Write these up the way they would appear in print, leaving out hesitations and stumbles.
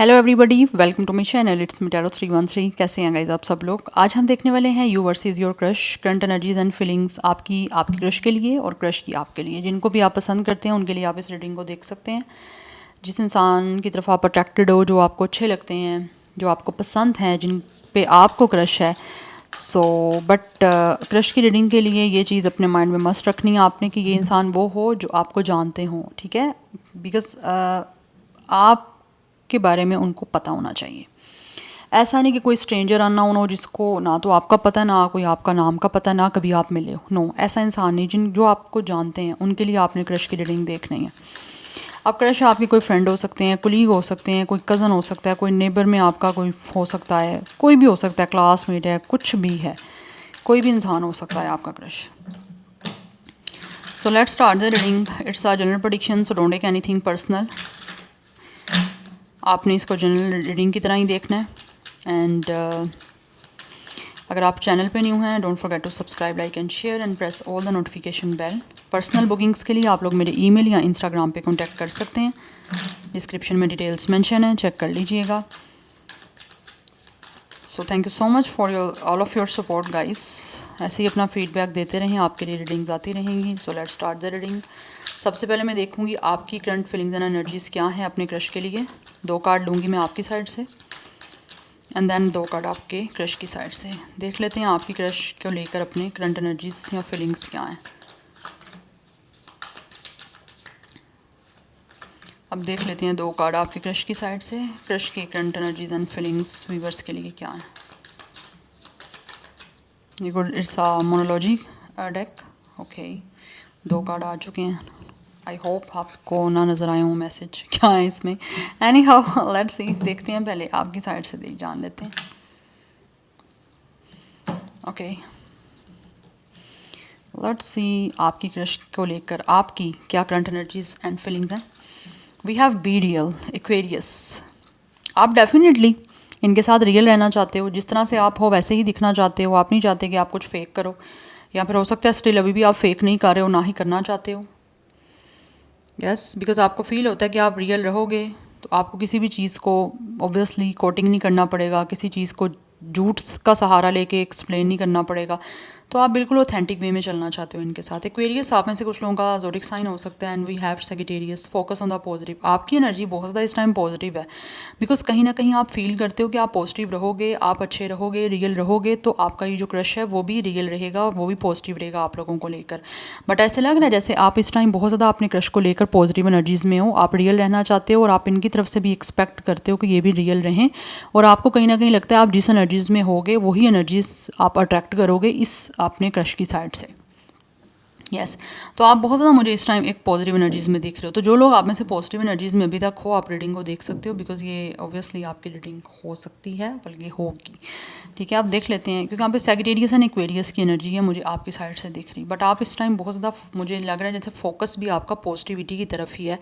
Hello everybody, welcome to my channel. It's मिटारो 313। कैसे हैं गाइज आप सब लोग। आज हम देखने वाले हैं you versus your crush, current energies and feelings आपकी क्रश के लिए और क्रश की आपके लिए। जिनको भी आप पसंद करते हैं उनके लिए आप इस रीडिंग को देख सकते हैं। जिस इंसान की तरफ आप अट्रैक्टेड हो, जो आपको अच्छे लगते हैं, जो आपको पसंद हैं, जिन पे आपको क्रश है, बट क्रश की रीडिंग के लिए ये चीज़ अपने माइंड में मस्ट रखनी है आपने कि ये इंसान वो हो जो आपको जानते हो, ठीक है। बिकॉज आप के बारे में उनको पता होना चाहिए। ऐसा नहीं कि कोई स्ट्रेंजर अननोन हो जिसको ना तो आपका पता, ना कोई आपका नाम का पता, ना कभी आप मिले हो। नो, ऐसा इंसान नहीं। जो आपको जानते हैं उनके लिए आपने क्रश की रीडिंग देखनी है। अब क्रश आपके कोई फ्रेंड हो सकते हैं, कुलीग हो सकते हैं, कोई कज़न हो सकता है, कोई नेबर में आपका कोई हो सकता है, कोई भी हो सकता है, क्लासमेट है, कुछ भी है, कोई भी इंसान हो सकता है आपका crush. So let's start the reading. It's a general prediction, so don't take anything personal. आपने इसको जनरल रीडिंग की तरह ही देखना है। एंड अगर आप चैनल पे न्यू हैं, don't forget to subscribe, like and share and press all the notification bell. Personal bookings के लिए आप लोग मेरे ईमेल या इंस्टाग्राम पे कांटेक्ट कर सकते हैं। डिस्क्रिप्शन में डिटेल्स मेंशन है, चेक कर लीजिएगा। So thank you so much for all of your support guys. ऐसे ही अपना फीडबैक देते रहें, आपके लिए रीडिंग्स आती रहेंगी। सो लेट्स स्टार्ट द रीडिंग। सबसे पहले मैं देखूंगी आपकी करंट फीलिंग्स एंड एनर्जीज़ क्या हैं अपने क्रश के लिए। 2 कार्ड लूँगी मैं आपकी साइड से एंड देन 2 कार्ड आपके क्रश की साइड से। देख लेते हैं आपकी क्रश को लेकर अपने करंट एनर्जीज़ या फीलिंग्स क्या हैं। अब देख लेते हैं 2 कार्ड आपके क्रश की साइड से, क्रश के current energies and feelings viewers के लिए क्या हैं। देखो, इट्स अ मोनोलॉजी डेक। ओके, 2 कार्ड आ चुके हैं। आई होप आपको ना नज़र आए हों मैसेज क्या है इसमें। एनी हाउ लेट्स सी, देखते हैं, पहले आपकी साइड से देख जान लेते हैं। ओके, लेट्स सी आपकी क्रश को लेकर आपकी क्या करंट एनर्जीज एंड फीलिंग्स हैं। We have be real, Aquarius. आप डेफिनेटली इनके साथ रियल रहना चाहते हो, जिस तरह से आप हो वैसे ही दिखना चाहते हो। आप नहीं चाहते कि आप कुछ फेक करो, या फिर हो सकता है स्टिल अभी भी आप फेक नहीं कर रहे हो, ना ही करना चाहते हो। यस, बिकॉज आपको फील होता है कि आप रियल रहोगे तो आपको किसी भी चीज़ को ऑब्वियसली कोटिंग नहीं करना पड़ेगा, किसी चीज़ को झूठ का सहारा लेके एक्सप्लेन नहीं करना पड़ेगा। तो आप बिल्कुल ऑथेंटिक वे में चलना चाहते हो इनके साथ। एक्वेरियस आप में से कुछ लोगों का ज़ोडिक साइन हो सकता है। And we have Sagittarius, focus on the positive. आपकी एनर्जी बहुत ज़्यादा इस टाइम पॉजिटिव है, बिकॉज कहीं ना कहीं आप फील करते हो कि आप पॉजिटिव रहोगे, आप अच्छे रहोगे, रियल रहोगे, तो आपका ये जो क्रश है वो भी रियल रहेगा, वो भी पॉजिटिव रहेगा आप लोगों को लेकर। बट ऐसे लग रहा है जैसे आप इस टाइम बहुत ज़्यादा अपने क्रश को लेकर पॉजिटिव एनर्जीज़ में हो, आप रियल रहना चाहते हो और आप इनकी तरफ से भी एक्सपेक्ट करते हो कि ये भी रियल रहें। और आपको कहीं ना कहीं लगता है आप जिस एनर्जीज़ में होगे वही एनर्जीज़ आप अट्रैक्ट करोगे इस अपने क्रश की साइड से। यस, तो आप बहुत ज़्यादा मुझे इस टाइम एक पॉजिटिव एनर्जीज़ में दिख रहे हो। तो जो लोग आप में से पॉजिटिव एनर्जीज़ में अभी तक हो, आप रीडिंग को देख सकते हो, बिकॉज ये ऑब्वियसली आपकी रीडिंग हो सकती है, बल्कि होगी। ठीक है, आप देख लेते हैं, क्योंकि यहाँ पे सेजिटेरियस एंड एक्वेरियस की एनर्जी है मुझे आपकी साइड से दिख रही। बट आप इस टाइम बहुत ज़्यादा, मुझे लग रहा है जैसे फोकस भी आपका पॉजिटिविटी की तरफ ही है।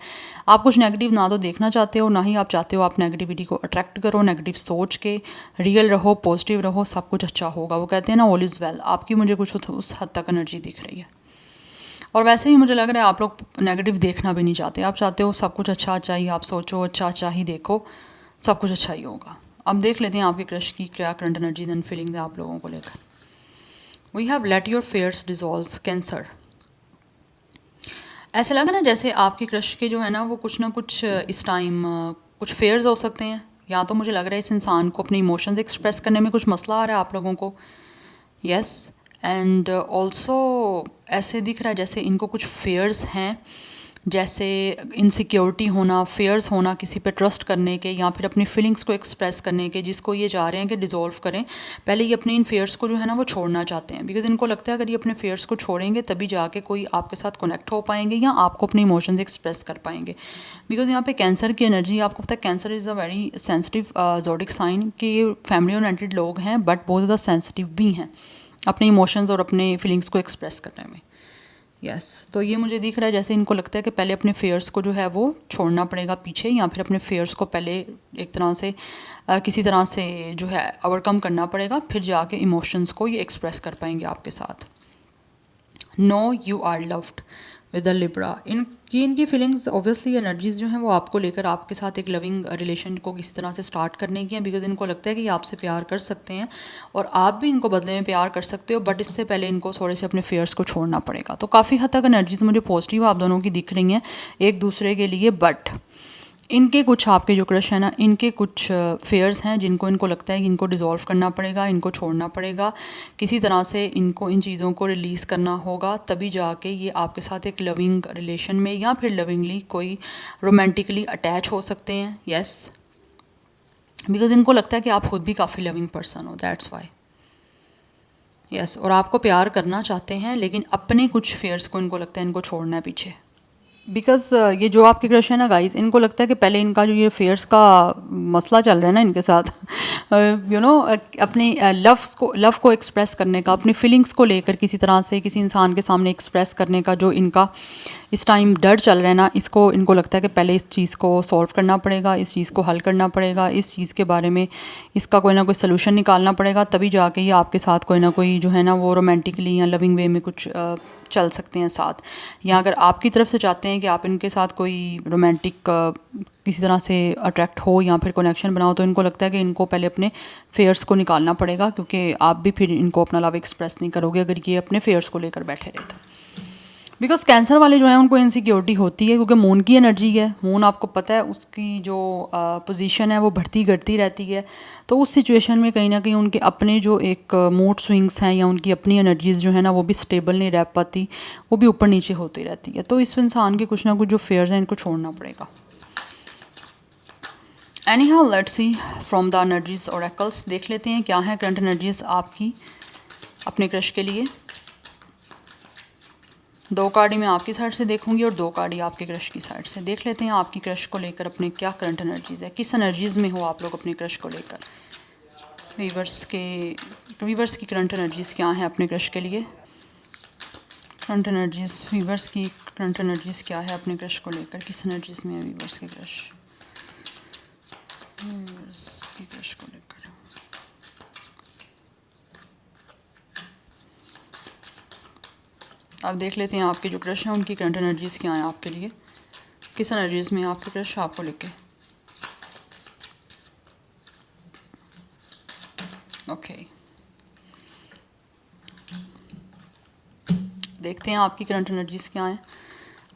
आप कुछ नेगेटिव ना तो देखना चाहते हो, ना ही आप चाहते हो आप नेगेटिविटी को अट्रैक्ट करो। नेगेटिव सोच के रियल रहो, पॉजिटिव रहो, सब कुछ अच्छा होगा। वो कहते हैं ना, ऑल इज़ वेल। आपकी मुझे कुछ उस हद तक एनर्जी दिख रही है। और वैसे ही मुझे लग रहा है आप लोग नेगेटिव देखना भी नहीं चाहते। आप चाहते हो सब कुछ अच्छा अच्छा ही आप सोचो, अच्छा अच्छा ही देखो, सब कुछ अच्छा ही होगा। अब देख लेते हैं आपके क्रश की क्या करंट एनर्जीज एंड फीलिंग्स है आप लोगों को लेकर। We have let your fears dissolve, cancer. ऐसे लग रहा है जैसे आपके क्रश के जो है ना वो कुछ ना कुछ इस टाइम कुछ फेयर्स हो सकते हैं, या तो मुझे लग रहा है इस इंसान को अपने इमोशंस एक्सप्रेस करने में कुछ मसला आ रहा है आप लोगों को। यस, एंड ऑल्सो ऐसे दिख रहा है जैसे इनको कुछ फेयर्स हैं, जैसे इनसिक्योरिटी होना, फेयर्स होना किसी पे ट्रस्ट करने के, या फिर अपनी फीलिंग्स को एक्सप्रेस करने के, जिसको ये चाह रहे हैं कि डिज़ोल्व करें। पहले ये अपने इन फेयर्स को जो है ना वो छोड़ना चाहते हैं, बिकॉज इनको लगता है अगर ये अपने फेयर्स को छोड़ेंगे तभी जाके कोई आपके साथ कनेक्ट हो पाएंगे या आपको अपने इमोशंस एक्सप्रेस कर पाएंगे। बिकॉज यहाँ पे कैंसर की एनर्जी, आपको पता है cancer is a very sensitive zodiac sign, कि ये फैमिली ओरिएंटेड लोग हैं बट बहुत ज़्यादा सेंसिटिव भी हैं अपने इमोशंस और अपने फीलिंग्स को एक्सप्रेस करने में। यस, तो ये मुझे दिख रहा है जैसे इनको लगता है कि पहले अपने फेयर्स को जो है वो छोड़ना पड़ेगा पीछे, या फिर अपने फेयर्स को पहले एक तरह से किसी तरह से जो है ओवरकम करना पड़ेगा, फिर जाके इमोशंस को ये एक्सप्रेस कर पाएंगे आपके साथ। Know you are loved, with the Libra. इनकी फीलिंग्स ऑब्वियसली एनर्जीज जो हैं वो आपको लेकर आपके साथ एक लविंग रिलेशन को किसी तरह से स्टार्ट करने की है, बिकॉज इनको लगता है कि ये आपसे प्यार कर सकते हैं और आप भी इनको बदले में प्यार कर सकते हो, बट इससे पहले इनको थोड़े से अपने फेयर्स को छोड़ना पड़ेगा। तो काफ़ी हद तक एनर्जीज मुझे पॉजिटिव आप दोनों की दिख रही हैं एक दूसरे के लिए, बट इनके कुछ आपके जो क्रश है ना, इनके कुछ फेयर्स हैं जिनको इनको लगता है कि इनको डिज़ोल्व करना पड़ेगा, इनको छोड़ना पड़ेगा, किसी तरह से इनको इन चीज़ों को रिलीज़ करना होगा, तभी जाके ये आपके साथ एक लविंग रिलेशन में या फिर लविंगली कोई रोमांटिकली अटैच हो सकते हैं। येस, बिकॉज इनको लगता है कि आप खुद भी काफ़ी लविंग पर्सन हो, दैट्स वाई। यस, और आपको प्यार करना चाहते हैं, लेकिन अपने कुछ फेयर्स को इनको लगता है इनको छोड़ना है पीछे। बिकॉज ये जो आपके क्रश है ना गाइस, इनको लगता है कि पहले इनका जो ये फेयर्स का मसला चल रहा है ना इनके साथ, अपनी लव को एक्सप्रेस करने का, अपनी फीलिंग्स को लेकर किसी तरह से किसी इंसान के सामने एक्सप्रेस करने का जो इनका इस टाइम डर चल रहा है ना, इसको इनको लगता है कि पहले इस चीज़ को सॉल्व करना पड़ेगा, इस चीज़ को हल करना पड़ेगा, इस चीज़ के बारे में इसका कोई ना कोई सलूशन निकालना पड़ेगा, तभी जाके ये आपके साथ कोई ना कोई जो है ना वो रोमांटिकली या लविंग वे में कुछ चल सकते हैं साथ। या अगर आपकी तरफ से चाहते हैं कि आप इनके साथ कोई रोमांटिक किसी तरह से अट्रैक्ट हो या फिर कनेक्शन बनाओ, तो इनको लगता है कि इनको पहले अपने फेयर्स को निकालना पड़ेगा, क्योंकि आप भी फिर इनको अपना लव एक्सप्रेस नहीं करोगे अगर ये अपने फेयर्स को लेकर बैठे रहे तो। बिकॉज कैंसर वाले जो हैं उनको इनसिक्योरिटी होती है, क्योंकि मून की एनर्जी है, मून आपको पता है उसकी जो पोजीशन है वो बढ़ती घटती रहती है, तो उस सिचुएशन में कहीं ना कहीं उनके अपने जो एक मूड स्विंग्स हैं या उनकी अपनी एनर्जीज जो है ना वो भी स्टेबल नहीं रह पाती, वो भी ऊपर नीचे होती रहती है। तो इस इंसान के कुछ ना कुछ जो फेयर्स हैं इनको छोड़ना पड़ेगा। Any how let's see from the energies oracles, देख लेते हैं क्या है करंट एनर्जीज आपकी अपने क्रश के लिए। 2 कार्ड ही मैं आपकी साइड से देखूंगी और 2 कार्ड ही आपके क्रश की साइड से। देख लेते हैं आपकी क्रश को लेकर अपने क्या करंट एनर्जीज़ है, किस एनर्जीज़ में हो आप लोग अपने क्रश को लेकर। वीवर्स की करंट एनर्जीज़ क्या है अपने क्रश के लिए। करंट एनर्जीज़ वीवर्स की करंट एनर्जीज़ क्या है अपने क्रश को लेकर, किस एनर्जीज़ में है वीवर्स के क्रश, वीवर्स की क्रश को लेकर। अब देख लेते हैं आपके जो क्रश हैं उनकी करंट एनर्जीज़ क्या हैं आपके लिए, किस एनर्जीज़ में आपके क्रश आपको लेके। ओके, देखते हैं आपकी करंट एनर्जीज़ क्या हैं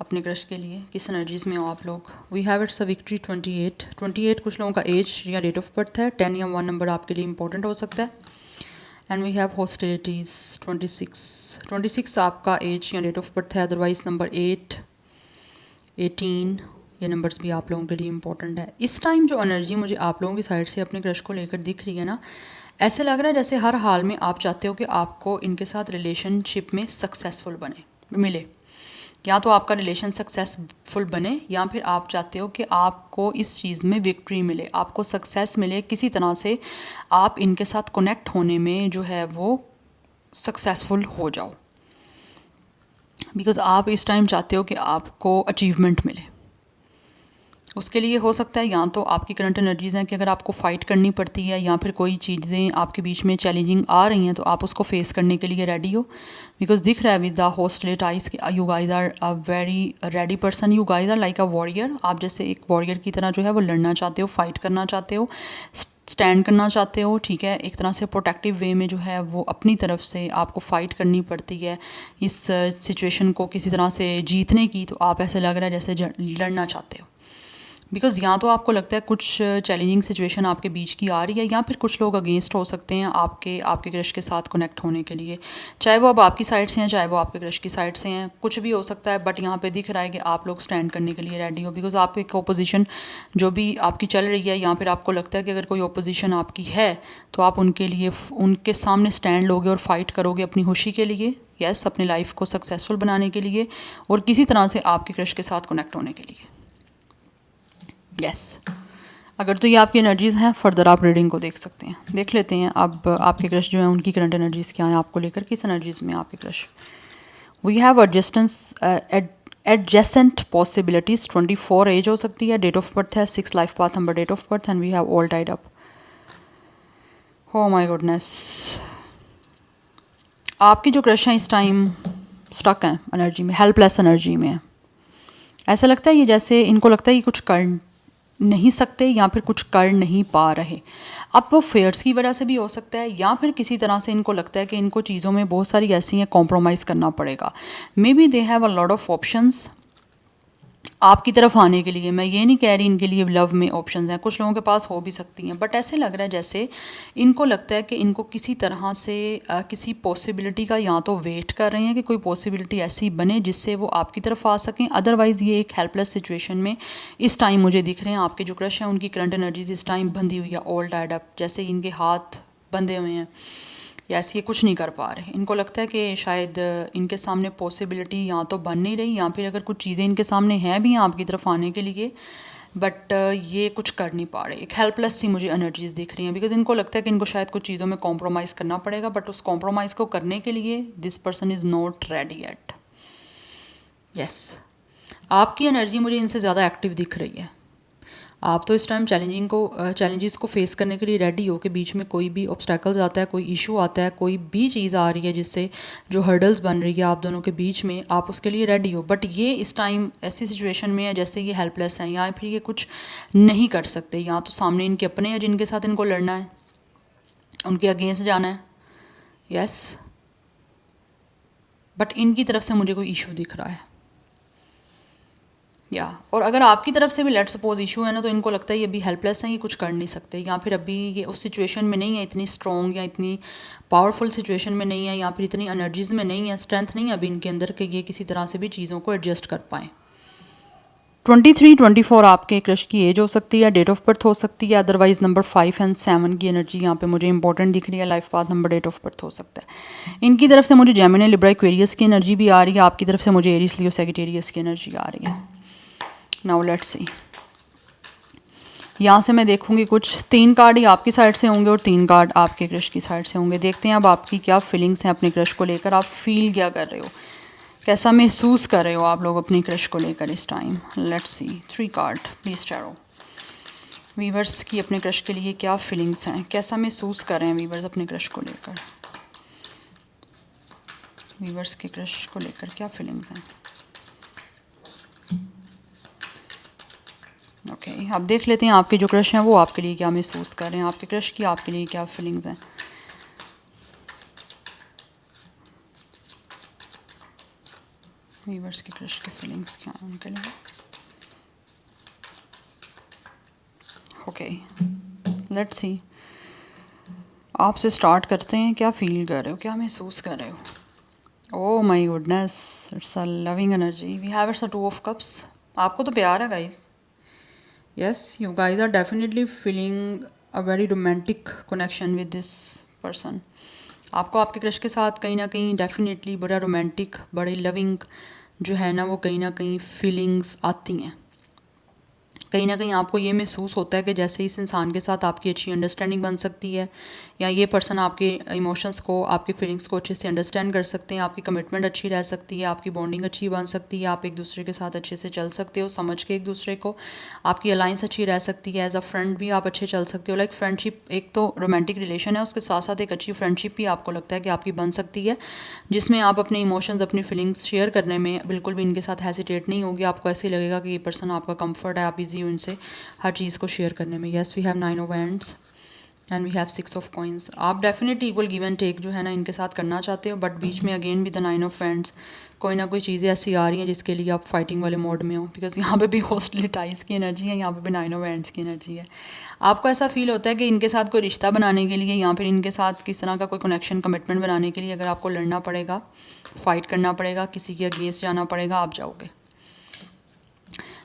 अपने क्रश के लिए, किस एनर्जीज़ में हो आप लोग। We have it's a victory 28 कुछ लोगों का एज या डेट ऑफ बर्थ है, 10 या 1 नंबर आपके लिए इंपॉर्टेंट हो सकता है। एंड वी हैव हॉस्टिलिटीज़ 26 आपका एज या डेट ऑफ बर्थ है, अदरवाइज नंबर 8, 18 ये नंबर्स भी आप लोगों के लिए इंपॉर्टेंट है। इस टाइम जो एनर्जी मुझे आप लोगों की साइड से अपने क्रश को लेकर दिख रही है ना, ऐसे लग रहा है जैसे हर हाल में आप चाहते हो कि आपको इनके साथ रिलेशनशिप में सक्सेसफुल मिले, या तो आपका रिलेशन सक्सेसफुल बने या फिर आप चाहते हो कि आपको इस चीज़ में विक्ट्री मिले, आपको सक्सेस मिले, किसी तरह से आप इनके साथ कनेक्ट होने में जो है वो सक्सेसफुल हो जाओ। बिकॉज़ आप इस टाइम चाहते हो कि आपको अचीवमेंट मिले। उसके लिए हो सकता है या तो आपकी करंट एनर्जीज़ हैं कि अगर आपको फ़ाइट करनी पड़ती है या फिर कोई चीज़ें आपके बीच में चैलेंजिंग आ रही हैं तो आप उसको फेस करने के लिए रेडी हो। बिकॉज दिख रहा है विद द होस्टलेट आइज कि you guys are a very ready person, you guys are like a warrior. आप जैसे एक वॉरियर की तरह जो है वो लड़ना चाहते हो, फाइट करना चाहते हो, स्टैंड करना चाहते हो, ठीक है। एक तरह से प्रोटेक्टिव वे में जो है वो अपनी तरफ से आपको फ़ाइट करनी पड़ती है इस सिचुएशन को किसी तरह से जीतने की। तो आप ऐसे लग रहा है जैसे लड़ना चाहते हो। बिकॉज़ या तो आपको लगता है कुछ चैलेंजिंग सिचुएशन आपके बीच की आ रही है या फिर कुछ लोग अगेंस्ट हो सकते हैं आपके क्रश के साथ कनेक्ट होने के लिए, चाहे वो अब आपकी साइड से हैं चाहे वो आपके क्रश की साइड से हैं, कुछ भी हो सकता है। बट यहाँ पे दिख रहा है कि आप लोग स्टैंड करने के लिए रेडी हो। बिकॉज़ आपकी एक ओपोजिशन जो भी आपकी चल रही है या फिर आपको लगता है कि अगर कोई ओपोजिशन आपकी है तो आप उनके लिए उनके सामने स्टैंड लोगे और फाइट करोगे अपनी खुशी के लिए, यस, अपनी लाइफ को सक्सेसफुल बनाने के लिए और किसी तरह से आपके क्रश के साथ कनेक्ट होने के लिए। यस, अगर तो ये आपकी एनर्जीज़ हैं, फर्दर आप रीडिंग को देख सकते हैं। देख लेते हैं अब आपके क्रश जो हैं उनकी करंट एनर्जीज़ क्या हैं आपको लेकर, किस एनर्जीज़ में आपके crush. We have adjacent possibilities 24 age हो सकती है, डेट ऑफ बर्थ है 6 life path number date of birth and we have all tied up. Oh my goodness, आपके जो क्रश हैं इस टाइम स्टक हैं एनर्जी में, हेल्पलेस एनर्जी में है। ऐसा लगता है ये जैसे इनको लगता है कि कुछ कर नहीं सकते या फिर कुछ कर नहीं पा रहे। अब वो फेयर्स की वजह से भी हो सकता है या फिर किसी तरह से इनको लगता है कि इनको चीज़ों में बहुत सारी ऐसी हैं कॉम्प्रोमाइज़ करना पड़ेगा। May be they have a lot of options आपकी तरफ आने के लिए। मैं ये नहीं कह रही इनके लिए लव में ऑप्शंस हैं, कुछ लोगों के पास हो भी सकती हैं, बट ऐसे लग रहा है जैसे इनको लगता है कि इनको किसी तरह से किसी पॉसिबिलिटी का या तो वेट कर रहे हैं कि कोई पॉसिबिलिटी ऐसी बने जिससे वो आपकी तरफ आ सकें। अदरवाइज़ ये एक हेल्पलेस सिचुएशन में इस टाइम मुझे दिख रहे हैं। आपके जो क्रश हैं उनकी करंट एनर्जीज इस टाइम बंधी हुई है, ऑल टाइड अप, जैसे इनके हाथ बंधे हुए हैं या ऐसे ये कुछ नहीं कर पा रहे। इनको लगता है कि शायद इनके सामने पॉसिबिलिटी या तो बन नहीं रही या फिर अगर कुछ चीज़ें इनके सामने हैं भी हैं आपकी तरफ आने के लिए, बट ये कुछ कर नहीं पा रहे। एक हेल्पलेस सी मुझे एनर्जीज दिख रही हैं बिकॉज इनको लगता है कि इनको शायद कुछ चीज़ों में कॉम्प्रोमाइज़ करना पड़ेगा, बट उस कॉम्प्रोमाइज़ को करने के लिए this person is not ready eight. Yes, आपकी एनर्जी मुझे इनसे ज़्यादा एक्टिव दिख रही है। आप तो इस टाइम चैलेंजेस को फेस करने के लिए रेडी हो कि बीच में कोई भी ऑब्स्टैकल्स आता है, कोई इशू आता है, कोई भी चीज़ आ रही है जिससे जो हर्डल्स बन रही है आप दोनों के बीच में, आप उसके लिए रेडी हो। बट ये इस टाइम ऐसी सिचुएशन में है जैसे ये हेल्पलेस हैं या फिर ये कुछ नहीं कर सकते। या तो सामने इनके अपने हैं जिनके साथ इनको लड़ना है, उनके अगेंस्ट जाना है, यस, बट इनकी तरफ से मुझे कोई इशू दिख रहा है या और अगर आपकी तरफ से भी लेट सपोज इशू है ना, तो इनको लगता है ये अभी हेल्पलेस हैं, ये कुछ कर नहीं सकते, या फिर अभी ये उस सिचुएशन में नहीं है, इतनी स्ट्रॉन्ग या इतनी पावरफुल सिचुएशन में नहीं है, या फिर इतनी एनर्जीज में नहीं है, स्ट्रेंथ नहीं है अभी इनके अंदर कि ये किसी तरह से भी चीज़ों को एडजस्ट कर पाएँ। 23-24 आपके क्रश की एज हो सकती है, डेट ऑफ बर्थ हो सकती है, अदरवाइज नंबर 5 एंड 7 की एनर्जी यहाँ पे मुझे इंपॉर्टेंट दिख रही है, life path number, date of birth हो सकता है। इनकी तरफ से मुझे जेमिनी, लिब्रा, एक्वेरियस की एनर्जी भी आ रही है, आपकी तरफ से मुझे एरीज, लियो, सैजिटेरियस की एनर्जी आ रही है। नाउ लेट्स सी, यहाँ से मैं देखूंगी कुछ 3 कार्ड ही आपकी साइड से होंगे और 3 कार्ड आपके क्रश की साइड से होंगे। देखते हैं अब आपकी क्या फीलिंग्स हैं अपने क्रश को लेकर, आप फील क्या कर रहे हो, कैसा महसूस कर रहे हो आप लोग अपनी क्रश को लेकर इस time. Let's see 3 card please tarot. Viewers की अपने क्रश के लिए क्या फीलिंग्स हैं, कैसा महसूस कर रहे हैं वीवर्स अपने क्रश को लेकर, वीवर्स के क्रश को लेकर क्या फीलिंग्स हैं। ओके अब देख लेते हैं आपके जो क्रश हैं वो आपके लिए क्या महसूस कर रहे हैं, आपके क्रश की आपके लिए क्या फीलिंग्स हैं। वीवर्स की क्रश की फीलिंग्स क्या हैं उनके लिए। ओके लेट्स सी, आपसे स्टार्ट करते हैं, क्या फील कर रहे हो, क्या महसूस कर रहे हो। Oh my goodness, it's a loving energy, we have it's a 2 of cups. आपको तो प्यार है guys, yes, you guys are definitely feeling a very romantic connection with this person। आपको आपके क्रश के साथ कहीं ना कहीं डेफिनेटली बड़ा रोमांटिक, बड़ी लविंग जो है ना वो कहीं ना कहीं फीलिंग्स आती हैं। कहीं ना कहीं आपको ये महसूस होता है कि जैसे इस इंसान के साथ आपकी अच्छी अंडरस्टैंडिंग बन सकती है, या ये पर्सन आपके इमोशंस को, आपकी फीलिंग्स को अच्छे से अंडरस्टैंड कर सकते हैं, आपकी कमिटमेंट अच्छी रह सकती है, आपकी बॉन्डिंग अच्छी बन सकती है, आप एक दूसरे के साथ अच्छे से चल सकते हो समझ के एक दूसरे को, आपकी अलाइंस अच्छी रह सकती है, एज अ फ्रेंड भी आप अच्छे चल सकते हो। लाइक फ्रेंडशिप, एक तो रोमांटिक रिलेशन है, उसके साथ साथ एक अच्छी फ्रेंडशिप भी आपको लगता है कि आपकी बन सकती है, जिसमें आप अपने इमोशंस, अपनी फीलिंग्स शेयर करने में बिल्कुल भी इनके साथ हेसिटेट नहीं होगी। आपको ऐसे लगेगा कि ये पर्सन आपका कंफर्ट है, आप इजी हो इनसे हर चीज़ को शेयर करने में। Yes, we have 9 of hands and we have 6 of coins. आप definitely equal give and take जो है ना इनके साथ करना चाहते हो, बट बीच में again with the 9 of hands कोई ना कोई चीज़ें ऐसी आ रही हैं जिसके लिए आप फाइटिंग वाले मोड में हो, बिकॉज यहाँ पे भी हॉस्टिलिटाइज की एनर्जी है, यहाँ पे भी 9 ऑफ हैंड्स की एनर्जी है। आपको ऐसा फील होता है कि इनके साथ कोई रिश्ता बनाने के लिए या फिर इनके साथ किस तरह का कोई कनेक्शन, कमिटमेंट बनाने के लिए अगर आपको लड़ना पड़ेगा, फाइट करना पड़ेगा, किसी के अगेंस्ट जाना पड़ेगा, आप जाओगे।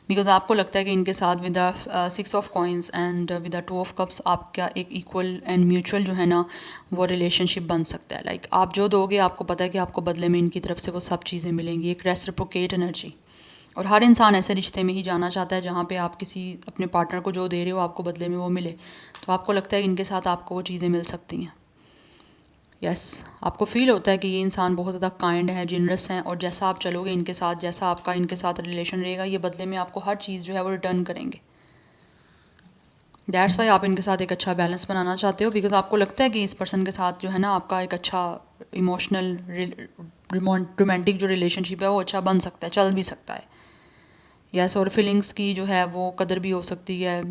बिकॉज आपको लगता है कि इनके साथ with the 6 of coins and with the 2 of cups आपका एक इक्वल एंड म्यूचुअल जो है ना वो रिलेशनशिप बन सकता है। लाइक आप जो दोगे आपको पता है कि आपको बदले में इनकी तरफ से वो सब चीज़ें मिलेंगी, एक रेसिप्रोकेट एनर्जी। और हर इंसान ऐसे रिश्ते में ही जाना चाहता है जहाँ पे आप किसी अपने पार्टनर को जो दे रहे हो आपको बदले में वो मिले। तो आपको लगता है कि इनके साथ आपको वो चीज़ें मिल सकती हैं। यस, आपको फील होता है कि ये इंसान बहुत ज़्यादा काइंड है, जिनरस हैं, और जैसा आप चलोगे इनके साथ, जैसा आपका इनके साथ रिलेशन रहेगा, ये बदले में आपको हर चीज़ जो है वो रिटर्न करेंगे। दैट्स वाई आप इनके साथ एक अच्छा बैलेंस बनाना चाहते हो, बिकॉज आपको लगता है कि इस पर्सन के साथ जो है ना आपका एक अच्छा इमोशनल रोमांटिक जो रिलेशनशिप है वो अच्छा बन सकता है, चल भी सकता है। यस, और फीलिंग्स की जो है वो कदर भी हो सकती है,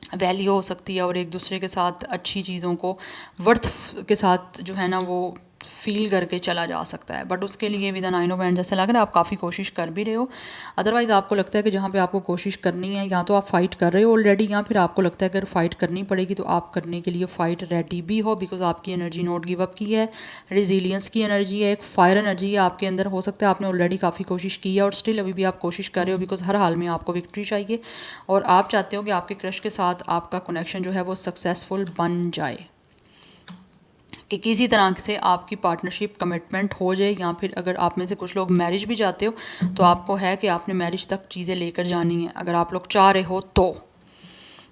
वैल्यू हो सकती है, और एक दूसरे के साथ अच्छी चीज़ों को वर्थ के साथ जो है ना वो फील करके चला जा सकता है। बट उसके लिए विद 9 ऑफ हैंड्स जैसे लग रहा है आप काफ़ी कोशिश कर भी रहे हो। अदरवाइज़ आपको लगता है कि जहाँ पे आपको कोशिश करनी है या तो आप फाइट कर रहे हो ऑलरेडी, या फिर आपको लगता है अगर फाइट करनी पड़ेगी तो आप करने के लिए फ़ाइट रेडी भी हो, बिकॉज आपकी एनर्जी नॉट गिव अप की है, रिजीलियंस की एनर्जी है, एक फायर एनर्जी है आपके अंदर। हो सकता है आपने ऑलरेडी काफ़ी कोशिश की है और स्टिल अभी भी आप कोशिश कर रहे हो, बिकॉज हर हाल में आपको विक्ट्री चाहिए और आप चाहते हो कि आपके क्रश के साथ आपका कनेक्शन जो है वो सक्सेसफुल बन जाए, कि किसी तरह से आपकी पार्टनरशिप कमिटमेंट हो जाए, या फिर अगर आप में से कुछ लोग मैरिज भी चाहते हो तो आपको है कि आपने मैरिज तक चीज़ें लेकर जानी है, अगर आप लोग चाह रहे हो तो।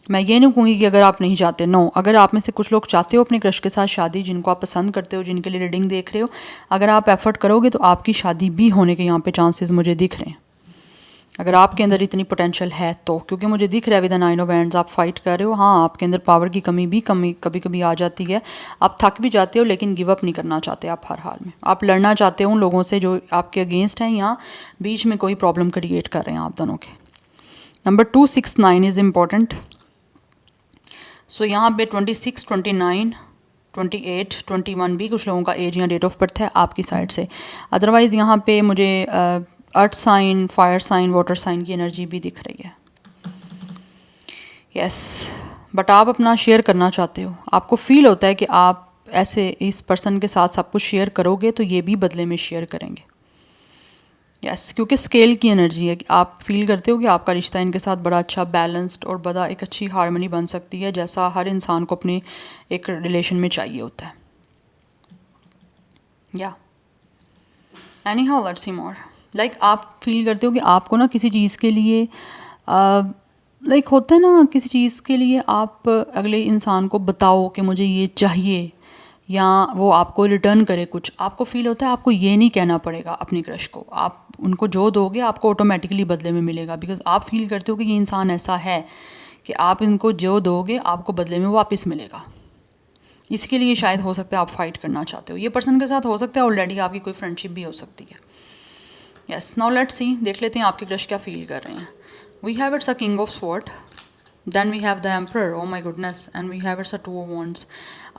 मैं ये नहीं कहूँगी कि अगर आप नहीं चाहते, नो, अगर आप में से कुछ लोग चाहते हो अपने क्रश के साथ शादी, जिनको आप पसंद करते हो, जिनके लिए रीडिंग देख रहे हो, अगर आप एफर्ट करोगे तो आपकी शादी भी होने के यहाँ पे चांसेस मुझे दिख रहे हैं, अगर आपके अंदर इतनी पोटेंशियल है तो। क्योंकि मुझे दिख रहा है विद 9 ऑफ हैंड्स आप फाइट कर रहे हो। हाँ, आपके अंदर पावर की कमी कभी कभी आ जाती है, आप थक भी जाते हो, लेकिन गिव अप नहीं करना चाहते आप हर हाल में। आप लड़ना चाहते हो उन लोगों से जो आपके अगेंस्ट हैं या बीच में कोई प्रॉब्लम क्रिएट कर रहे हैं आप दोनों के। Number 2, 6, 9 is important. सो यहाँ पे 26, 29, 28, 21 भी कुछ लोगों का एज या डेट ऑफ बर्थ है आपकी साइड से। अदरवाइज़ यहाँ पे मुझे earth sign, fire sign, water sign की एनर्जी भी दिख रही है। यस, बट आप अपना शेयर करना चाहते हो, आपको फील होता है कि आप ऐसे इस पर्सन के साथ सब कुछ शेयर करोगे तो ये भी बदले में शेयर करेंगे। यस, क्योंकि स्केल की एनर्जी है कि आप फील करते हो कि आपका रिश्ता इनके साथ बड़ा अच्छा बैलेंस्ड और बड़ा एक अच्छी हार्मनी बन सकती है, जैसा हर इंसान को अपने एक रिलेशन में चाहिए होता है। या any how let's see more. Like आप फील करते हो कि आपको ना किसी चीज़ के लिए लाइक होता है ना, किसी चीज़ के लिए आप अगले इंसान को बताओ कि मुझे ये चाहिए, या वो आपको रिटर्न करे कुछ, आपको फील होता है आपको ये नहीं कहना पड़ेगा अपनी क्रश को, आप उनको जो दोगे आपको ऑटोमेटिकली बदले में मिलेगा, बिकॉज आप फील करते हो कि ये इंसान ऐसा है कि आप इनको जो दोगे आपको बदले में वापस मिलेगा। इसके लिए शायद हो सकता है आप फाइट करना चाहते हो, ये पर्सन के साथ हो सकता है ऑलरेडी आपकी कोई फ्रेंडशिप भी हो सकती है। यस, नाउ लेट्स सी, देख लेते हैं आपके क्रश क्या फील कर रहे हैं। We have it's a king of sword, then we have the emperor, oh my goodness, and we have it's a 2 of wands.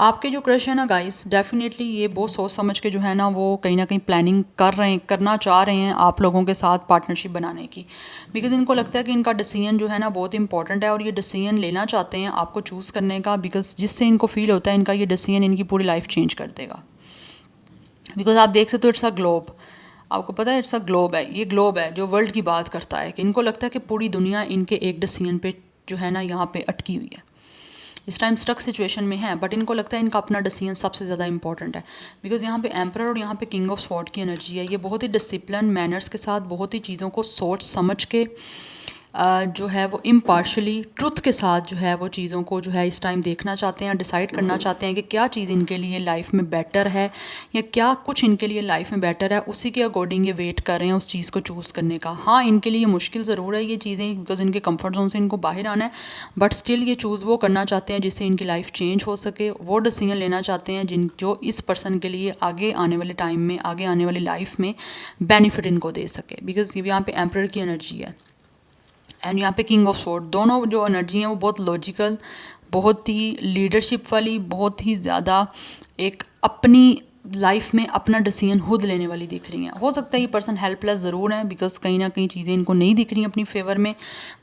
आपके जो क्रश है ना गाइस, डेफिनेटली ये बहुत सोच समझ के जो है ना वो कहीं ना कहीं प्लानिंग कर रहे हैं, करना चाह रहे हैं आप लोगों के साथ पार्टनरशिप बनाने की, बिकॉज इनको लगता है कि इनका डिसीजन जो है ना बहुत इंपॉर्टेंट है और ये डिसीजन लेना चाहते हैं आपको चूज़ करने का, बिकॉज जिससे इनको फील होता है इनका ये डिसीजन इनकी पूरी लाइफ चेंज कर देगा। बिकॉज आप देख सकते हो इट्स अ ग्लोब, आपको पता है इट्स अ ग्लोब है, ये ग्लोब है जो वर्ल्ड की बात करता है, कि इनको लगता है कि पूरी दुनिया इनके एक डिसीजन पे जो है ना यहाँ पे अटकी हुई है, इस टाइम स्टक सिचुएशन में है, बट इनको लगता है इनका अपना डिसीजन सबसे ज़्यादा इंपॉर्टेंट है, बिकॉज यहाँ पे एम्परर और यहाँ पे किंग ऑफ स्वॉर्ड की एनर्जी है। ये बहुत ही डिसिप्लिन मैनर्स के साथ बहुत ही चीज़ों को सोच समझ के जो है वो इम्पार्शली ट्रुथ के साथ जो है वो चीज़ों को जो है इस टाइम देखना चाहते हैं, डिसाइड करना चाहते हैं कि क्या चीज़ इनके लिए लाइफ में बेटर है या क्या कुछ इनके लिए लाइफ में बेटर है, उसी के अकॉर्डिंग ये वेट कर रहे हैं उस चीज़ को चूज़ करने का। हाँ, इनके लिए मुश्किल ज़रूर है ये चीज़ें, बिकॉज इनके कंफर्ट जोन से इनको बाहर आना है, बट स्टिल ये चूज़ वो करना चाहते हैं जिससे इनकी लाइफ चेंज हो सके, वो डिसीजन लेना चाहते हैं जो इस पर्सन के लिए आगे आने वाले टाइम में, आगे आने वाली लाइफ में बेनिफिट इनको दे सके, बिकॉज यहाँ पे एम्परर की एनर्जी है एंड यहाँ पे किंग ऑफ स्वॉर्ड। दोनों जो एनर्जी हैं वो बहुत लॉजिकल, बहुत ही लीडरशिप वाली, बहुत ही ज़्यादा एक अपनी लाइफ में अपना डिसीजन खुद लेने वाली दिख रही हैं। हो सकता है ये पर्सन हेल्पलेस ज़रूर है, बिकॉज कहीं ना कहीं चीज़ें इनको नहीं दिख रही अपनी फेवर में,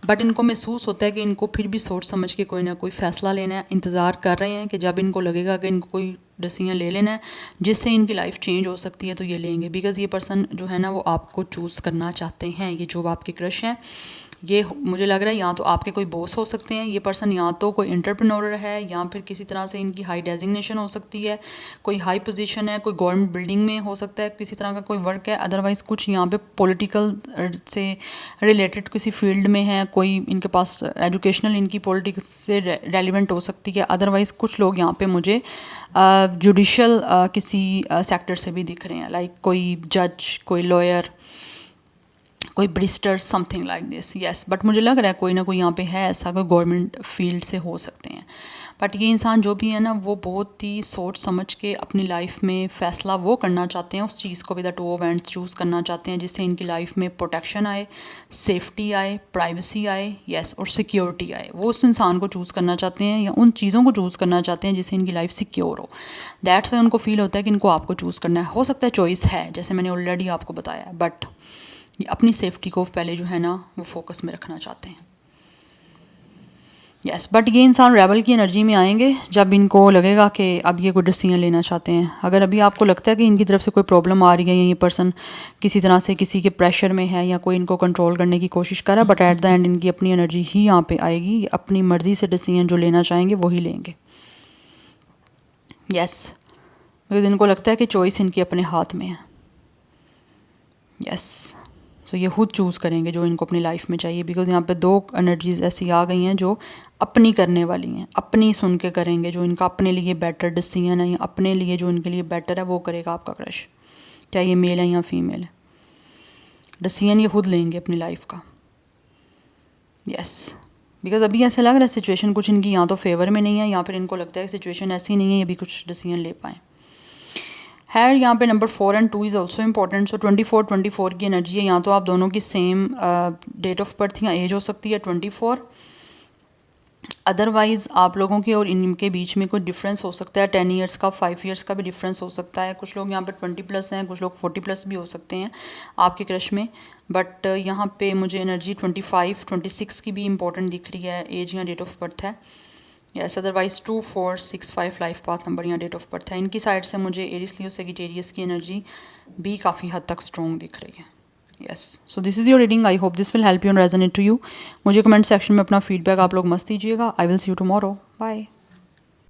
बट इनको महसूस होता है कि इनको फिर भी सोच समझ के कोई ना कोई फ़ैसला लेना है, इंतज़ार कर रहे हैं कि जब इनको लगेगा कि इनको कोई डिसीजन ले लेना है जिससे इनकी लाइफ चेंज हो सकती है तो ये लेंगे, बिकॉज ये पर्सन जो है ना वो आपको चूज़ करना चाहते हैं। ये जो आपके क्रश हैं ये मुझे लग रहा है या तो आपके कोई बॉस हो सकते हैं, ये पर्सन या तो कोई एंटरप्रेन्योर है या फिर किसी तरह से इनकी हाई डेजिग्नेशन हो सकती है, कोई हाई पोजीशन है, कोई गवर्नमेंट बिल्डिंग में हो सकता है, किसी तरह का कोई वर्क है, अदरवाइज़ कुछ यहाँ पे पॉलिटिकल से रिलेटेड किसी फील्ड में है, कोई इनके पास एजुकेशनल इनकी पॉलिटिक्स से रेलिवेंट हो सकती है, अदरवाइज़ कुछ लोग यहाँ पे मुझे जुडिशल किसी सेक्टर से भी दिख रहे हैं, लाइक कोई जज, कोई लॉयर, कोई Brewster, something like this. Yes, but मुझे लग रहा है कोई ना कोई यहाँ पे है ऐसा, कोई गवर्नमेंट फील्ड से हो सकते हैं। बट ये इंसान जो भी है ना, वो बहुत ही सोच समझ के अपनी लाइफ में फ़ैसला वो करना चाहते हैं, उस चीज़ को with the two of hands choose करना चाहते हैं जिससे इनकी लाइफ में प्रोटेक्शन आए, सेफ्टी आए, प्राइवेसी आए, यस, और सिक्योरिटी आए। वो उस इंसान को चूज़ करना चाहते हैं या उन चीज़ों को चूज़ करना चाहते हैं जिससे इनकी लाइफ सिक्योर हो। दैट्स वाई उनको फील होता है कि इनको आपको चूज़ करना है। हो सकता है चॉइस है, जैसे मैंने ऑलरेडी आपको बताया, बट ये अपनी सेफ्टी को पहले जो है ना वो फोकस में रखना चाहते हैं। यस, बट ये इंसान रेबल की एनर्जी में आएंगे जब इनको लगेगा कि अब ये कोई डिसीजन लेना चाहते हैं। अगर अभी आपको लगता है कि इनकी तरफ से कोई प्रॉब्लम आ रही है या ये पर्सन किसी तरह से किसी के प्रेशर में है या कोई इनको कंट्रोल करने की कोशिश कर रहा है, बट एट द एंड इनकी अपनी एनर्जी ही यहाँ पे आएगी, अपनी मर्ज़ी से डिसीजन जो लेना चाहेंगे वही लेंगे। यस, बिकॉज इनको लगता है कि चॉइस इनकी अपने हाथ में है। यस, सो ये खुद चूज़ करेंगे जो इनको अपनी लाइफ में चाहिए, बिकॉज यहाँ पे दो एनर्जीज ऐसी आ गई हैं जो अपनी करने वाली हैं, अपनी सुन के करेंगे, जो इनका अपने लिए बेटर डिसीजन है या अपने लिए जो इनके लिए बेटर है वो करेगा आपका क्रश, चाहे ये मेल है या फीमेल है। डिसीजन ये खुद लेंगे अपनी लाइफ का। यस, बिकॉज अभी ऐसा लग रहा है सिचुएशन कुछ इनकी या तो फेवर में नहीं है या फिर इनको लगता है कि सिचुएशन ऐसी नहीं है ये भी कुछ डिसीजन ले पाएँ। है यहाँ पे number 4 and 2 is also important. So 24 की एनर्जी है, या तो आप दोनों की सेम डेट ऑफ बर्थ या एज हो सकती है 24, अदरवाइज़ आप लोगों के और इनके बीच में कोई डिफरेंस हो सकता है 10 ईयर्स का, 5 ईयर्स का भी डिफरेंस हो सकता है। कुछ लोग यहाँ पे 20+ हैं, कुछ लोग 40+ भी हो सकते हैं आपके क्रश में, बट यहाँ पे मुझे एनर्जी 25, 26 की भी इंपॉर्टेंट दिख रही है, एज या डेट ऑफ बर्थ है। Yes, otherwise 2, 4, 6, 5 life path number या डेट ऑफ बर्थ है। इनकी साइड से मुझे एरिस लियो सेजिटेरियस की एनर्जी भी काफ़ी हद तक स्ट्रॉन्ग दिख रही है। Yes, so this is your reading, I hope this will help you and resonate to you. मुझे कमेंट सेक्शन में अपना फीडबैक आप लोग मस्त दीजिएगा। I will see you tomorrow, bye.